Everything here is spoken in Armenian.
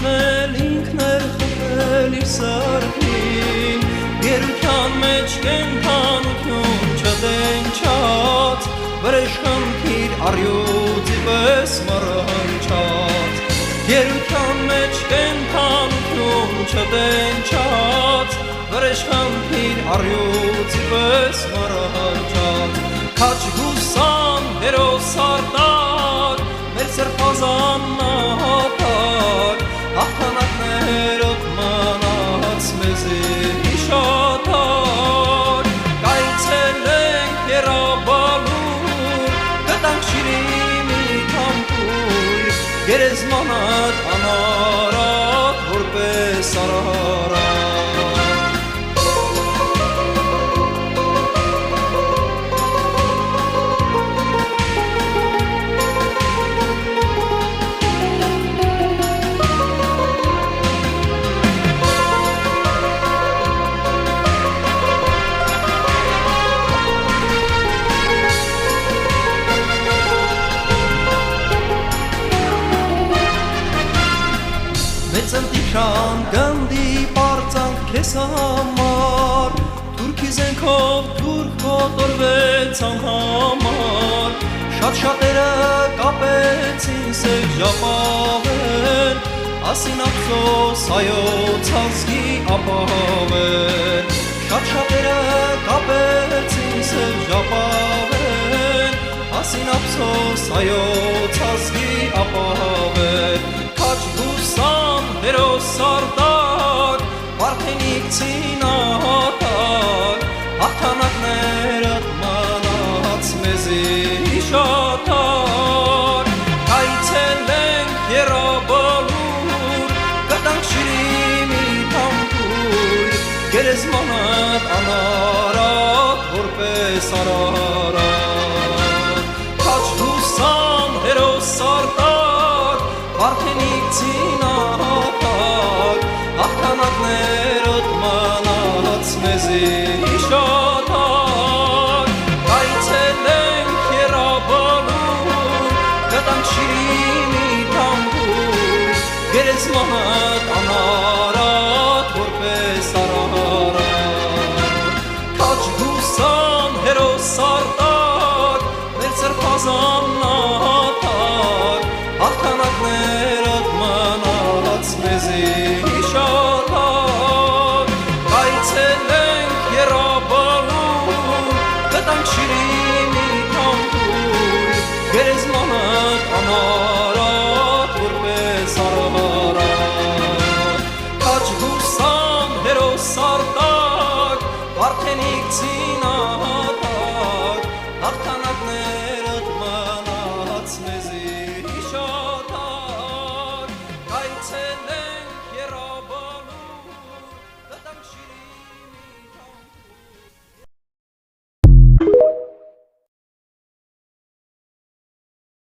Միշտնել ինքներ խփել իր սրտին, գերության մեջ կենթանություն չտենչած, վրեժ խմքիր առյուծի պես մռնչած, գերության մեջ կենթանություն չտենչած, վրեժ խմքիր առյուծի պես մռնչած, քաչ գուսան հերոս արտակ, մեր սրբազան նահատակ, հաղթանակներով մնաց մեզի հիշատակ, կայցելենք եռաբալուր, գտանք Շիրիմի թամփուր, գերեզմանդ անարատ, որպես Արարատ։ Մեծ ընտիքան գնդի պարծանք քեզ համար, թուրքի զենքով թուրք կոտորվեց անհամար, շատ-շատերը կապեցին սև ժապավեն, ասին ափսոս հայոց ազգի ապահովեն, շատ-շատերը կապեցին սև ժապավեն, ասին ափսոս հայոց ազգի ապահովեն, քաչ գուսան հերոս արտակ, Վարդենիցի նահատակ, հաղթանակներդ մնաց մեզի հիշատակ, կայցելենք եռաբալուր, գտանք Շիրիմի թամփուր, գերեզմանդ անարատ, որպես Արարատ, քաչ գուսան հերոս արտակ, Վարդենիցի նահատակ, հաղթանակներդ մնաց մեզի հիշատակ, կայցելենք եռաբալուր, գտանք Շիրիմի թամփուր, գերեզմանդ անարատ,